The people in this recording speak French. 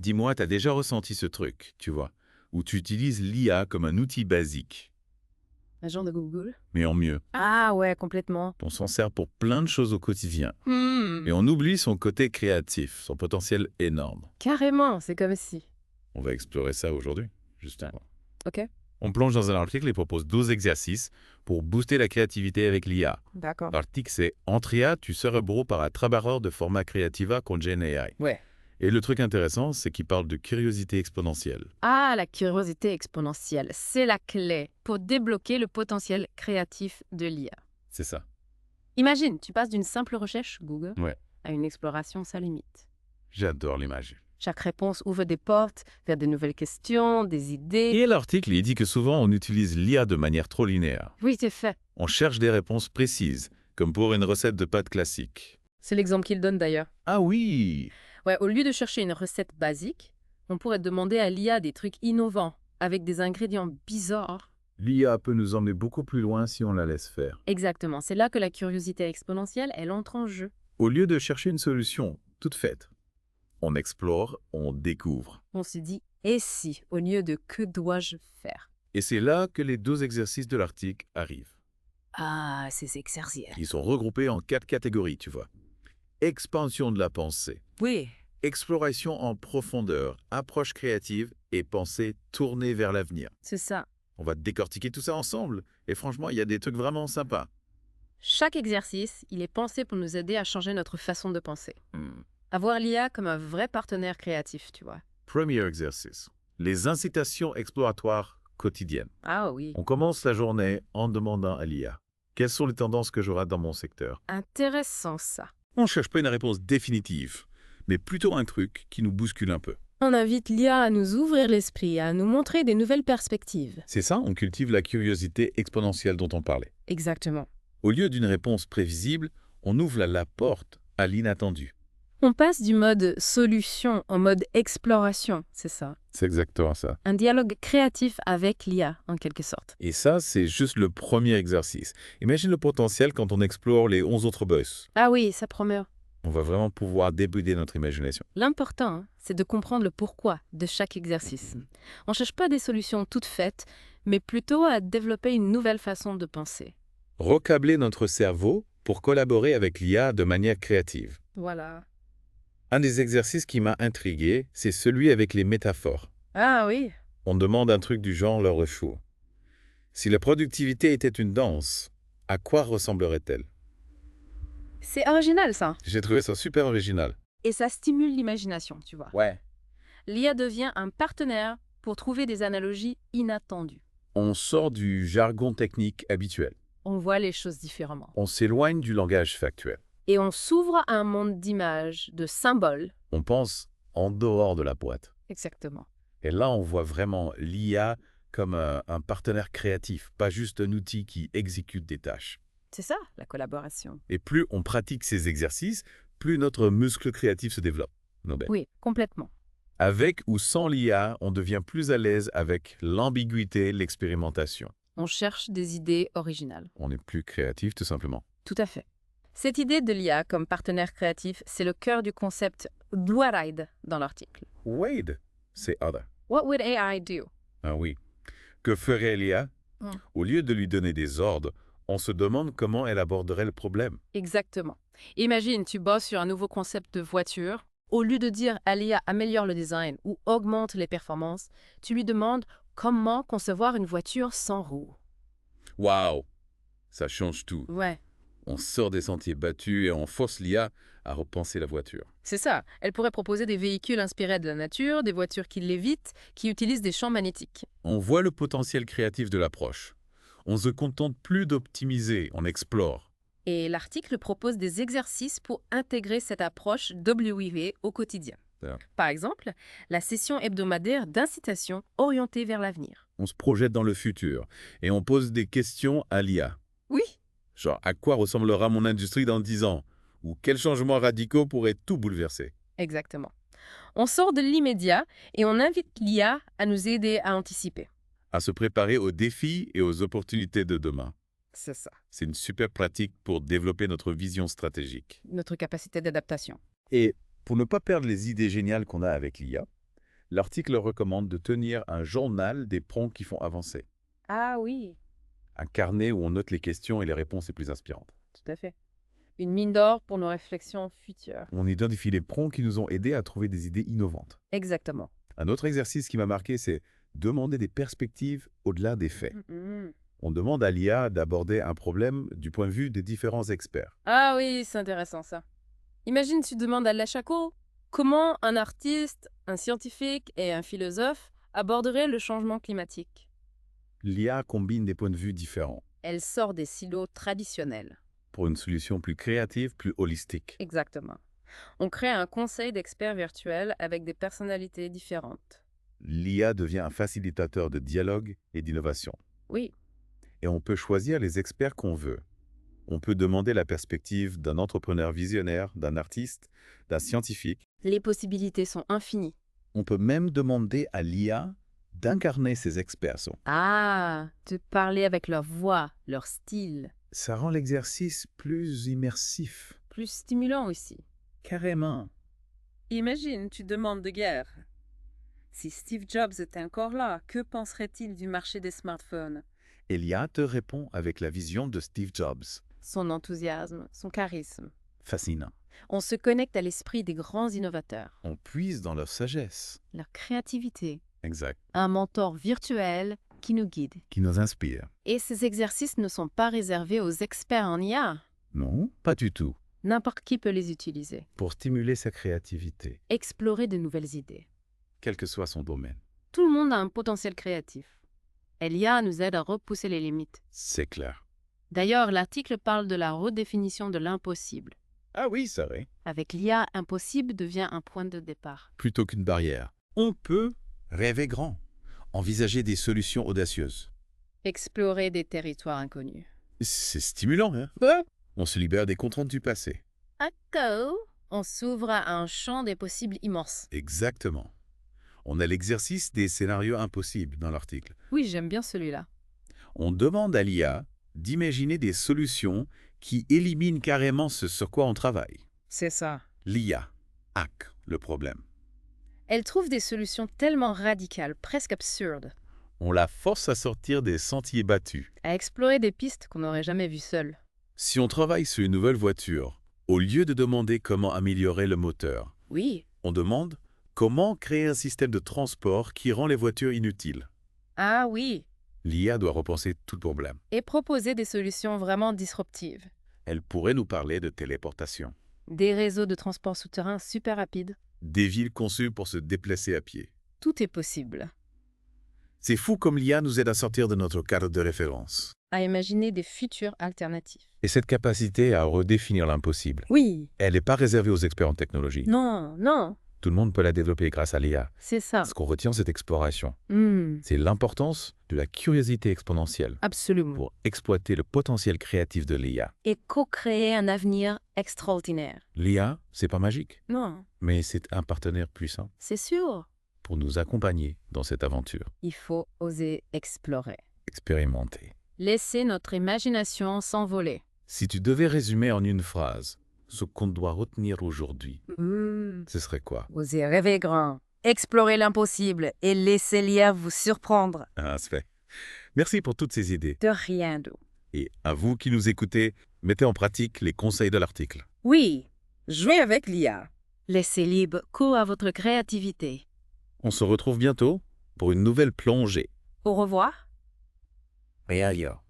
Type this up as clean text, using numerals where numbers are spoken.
Dis-moi, t'as déjà ressenti ce truc, tu vois, où tu utilises l'IA comme un outil basique, Agent de Google? mais en mieux. Ah ouais, complètement. On s'en sert pour plein de choses au quotidien. Hmm. Et on oublie son côté créatif, son potentiel énorme. Carrément, c'est comme si. On va explorer ça aujourd'hui, justement. Ok, On plonge dans un article et propose 12 exercices pour booster la créativité avec l'IA. d'accord. L'article, c'est Entre IA, tu cerebro para trabalhar de forma creativa con Gen AI. Ouais. Et le truc intéressant, c'est qu'il parle de curiosité exponentielle. Ah, la curiosité exponentielle, c'est la clé pour débloquer le potentiel créatif de l'IA. C'est ça. Imagine, tu passes d'une simple recherche Google Ouais, à une exploration sans limite. j'adore l'image. Chaque réponse ouvre des portes vers de nouvelles questions, des idées. Et l'article, il dit que souvent on utilise l'IA de manière trop linéaire. Oui, c'est fait. On cherche des réponses précises, comme pour une recette de pâtes classique. C'est l'exemple qu'il donne d'ailleurs. Ah oui! Ouais, au lieu de chercher une recette basique, on pourrait demander à l'IA des trucs innovants, avec des ingrédients bizarres. L'IA peut nous emmener beaucoup plus loin si on la laisse faire. Exactement, c'est là que la curiosité exponentielle, elle entre en jeu. Au lieu de chercher une solution toute faite, on explore, on découvre. On se dit « et si ?» au lieu de « que dois-je faire ?» Et c'est là que les 12 exercices de l'article arrivent. Ah, ces exercices. Ils sont regroupés en 4 catégories, tu vois. Expansion de la pensée, Oui, exploration en profondeur, approche créative et pensée tournée vers l'avenir. c'est ça. On va décortiquer tout ça ensemble. Et franchement, il y a des trucs vraiment sympas. Chaque exercice, il est pensé pour nous aider à changer notre façon de penser. Hmm. Avoir l'IA comme un vrai partenaire créatif, tu vois. Premier exercice. Les incitations exploratoires quotidiennes. Ah oui. On commence la journée en demandant à l'IA quelles sont les tendances que j'aurai dans mon secteur. Intéressant ça. On ne cherche pas une réponse définitive, mais plutôt un truc qui nous bouscule un peu. On invite l'IA à nous ouvrir l'esprit, à nous montrer des nouvelles perspectives. C'est ça, on cultive la curiosité exponentielle dont on parlait. Exactement. Au lieu d'une réponse prévisible, on ouvre la porte à l'inattendu. On passe du mode solution au mode exploration, c'est ça. C'est exactement ça. Un dialogue créatif avec l'IA, en quelque sorte. Et ça, c'est juste le premier exercice. Imagine le potentiel quand on explore les 11 autres bus. Ah oui, ça promet. On va vraiment pouvoir débouder notre imagination. L'important, hein, c'est de comprendre le pourquoi de chaque exercice. On ne cherche pas des solutions toutes faites, mais plutôt à développer une nouvelle façon de penser. Recabler notre cerveau pour collaborer avec l'IA de manière créative. Voilà. Un des exercices qui m'a intrigué, c'est celui avec les métaphores. Ah oui. On demande un truc du genre leur show. Si la productivité était une danse, à quoi ressemblerait-elle? C'est original, ça. J'ai trouvé ça super original. Et ça stimule l'imagination, tu vois. Ouais. L'IA devient un partenaire pour trouver des analogies inattendues. On sort du jargon technique habituel. On voit les choses différemment. On s'éloigne du langage factuel. Et on s'ouvre à un monde d'images, de symboles. On pense en dehors de la boîte. Exactement. Et là, on voit vraiment l'IA comme un partenaire créatif, pas juste un outil qui exécute des tâches. C'est ça, la collaboration. Et plus on pratique ces exercices, plus notre muscle créatif se développe. Nobel. Oui, complètement. Avec ou sans l'IA, on devient plus à l'aise avec l'ambiguïté, l'expérimentation. On cherche des idées originales. On est plus créatif, tout simplement. Tout à fait. Cette idée de l'IA comme partenaire créatif, c'est le cœur du concept Dwaride dans l'article. Wade, c'est other. What would AI do? Ah oui. Que ferait l'IA? Mm. Au lieu de lui donner des ordres, on se demande comment elle aborderait le problème. Exactement. Imagine, tu bosses sur un nouveau concept de voiture. Au lieu de dire à l'IA améliore le design ou augmente les performances, tu lui demandes comment concevoir une voiture sans roues. Waouh! Ça change tout. Ouais, On sort des sentiers battus et on force l'IA à repenser la voiture. c'est ça. Elle pourrait proposer des véhicules inspirés de la nature, des voitures qui l'évitent, qui utilisent des champs magnétiques. On voit le potentiel créatif de l'approche. On se contente plus d'optimiser, on explore. Et l'article propose des exercices pour intégrer cette approche WIV au quotidien. Ah. Par exemple, la session hebdomadaire d'incitation orientée vers l'avenir. On se projette dans le futur et on pose des questions à l'IA. Oui, Genre, à quoi ressemblera mon industrie dans 10 ans? Ou quels changements radicaux pourraient tout bouleverser? exactement. On sort de l'immédiat et on invite l'IA à nous aider à anticiper. À se préparer aux défis et aux opportunités de demain. C'est ça, C'est une super pratique pour développer notre vision stratégique. notre capacité d'adaptation. Et pour ne pas perdre les idées géniales qu'on a avec l'IA, L'article recommande de tenir un journal des prompts qui font avancer. Ah oui, Un carnet où on note les questions et les réponses les plus inspirantes. tout à fait. Une mine d'or pour nos réflexions futures. On identifie les prompts qui nous ont aidés à trouver des idées innovantes. Exactement. Un autre exercice qui m'a marqué, c'est demander des perspectives au-delà des faits. Mhm. On demande à l'IA d'aborder un problème du point de vue des différents experts. Ah oui, c'est intéressant ça. Imagine tu demandes à Lachaco comment un artiste, un scientifique et un philosophe aborderaient le changement climatique. L'IA combine des points de vue différents Elle sort des silos traditionnels. pour une solution plus créative, plus holistique. Exactement. On crée un conseil d'experts virtuels avec des personnalités différentes. L'IA devient un facilitateur de dialogue et d'innovation. Oui, Et on peut choisir les experts qu'on veut. On peut demander la perspective d'un entrepreneur visionnaire, d'un artiste, d'un scientifique. les possibilités sont infinies. On peut même demander à l'IA d'incarner ces experts. Ah, de parler avec leur voix, leur style. Ça rend l'exercice plus immersif. Plus stimulant aussi. Carrément. Imagine, tu demandes de guerre. Si Steve Jobs était encore là, que penserait-il du marché des smartphones? Et l'IA te répond avec la vision de Steve Jobs. Son enthousiasme, son charisme. Fascinant. On se connecte à l'esprit des grands innovateurs, On puise dans leur sagesse. leur créativité. Exact. Un mentor virtuel qui nous guide. Qui nous inspire. Et ces exercices ne sont pas réservés aux experts en IA. Non, pas du tout. N'importe qui peut les utiliser. Pour stimuler sa créativité, Explorer de nouvelles idées. quel que soit son domaine. Tout le monde a un potentiel créatif. Et l'IA nous aide à repousser les limites. C'est clair. D'ailleurs, l'article parle de la redéfinition de l'impossible. Ah oui, c'est vrai. Avec l'IA, impossible devient un point de départ. Plutôt qu'une barrière. On peut rêver grand. Envisager des solutions audacieuses. Explorer des territoires inconnus. C'est stimulant, hein? On se libère des contraintes du passé. On s'ouvre à un champ des possibles immense. Exactement. On a l'exercice des scénarios impossibles dans l'article. Oui, j'aime bien celui-là. On demande à l'IA d'imaginer des solutions qui éliminent carrément ce sur quoi on travaille. C'est ça. L'IA hack le problème. Elle trouve des solutions tellement radicales, presque absurdes, On la force à sortir des sentiers battus. à explorer des pistes qu'on n'aurait jamais vues seules. Si on travaille sur une nouvelle voiture, au lieu de demander comment améliorer le moteur, Oui. on demande comment créer un système de transport qui rend les voitures inutiles. Ah oui. L'IA doit repenser tout le problème. Et proposer des solutions vraiment disruptives. Elle pourrait nous parler de téléportation, Des réseaux de transport souterrain super rapides. des villes conçues pour se déplacer à pied. Tout est possible. C'est fou comme l'IA nous aide à sortir de notre cadre de référence. À imaginer des futurs alternatifs. Et cette capacité à redéfinir l'impossible, Oui. elle n'est pas réservée aux experts en technologie. Non, non. Tout le monde peut la développer grâce à l'IA. C'est ça. Ce qu'on retient de cette exploration, Hmm, c'est l'importance de la curiosité exponentielle absolument. pour exploiter le potentiel créatif de l'IA. Et co-créer un avenir extraordinaire. L'IA, c'est pas magique, Non, mais c'est un partenaire puissant c'est sûr. pour nous accompagner dans cette aventure. Il faut oser explorer. Expérimenter. Laisser notre imagination s'envoler. Si tu devais résumer en une phrase ce qu'on doit retenir aujourd'hui, ce serait quoi? Oser rêver grand. Explorer l'impossible et laisser l'IA vous surprendre. Ah, c'est fait. Merci pour toutes ces idées. De rien d'eau. Et à vous qui nous écoutez, mettez en pratique les conseils de l'article. Oui, jouez avec l'IA. Laissez libre cours à votre créativité. On se retrouve bientôt pour une nouvelle plongée. Au revoir. Et ailleurs.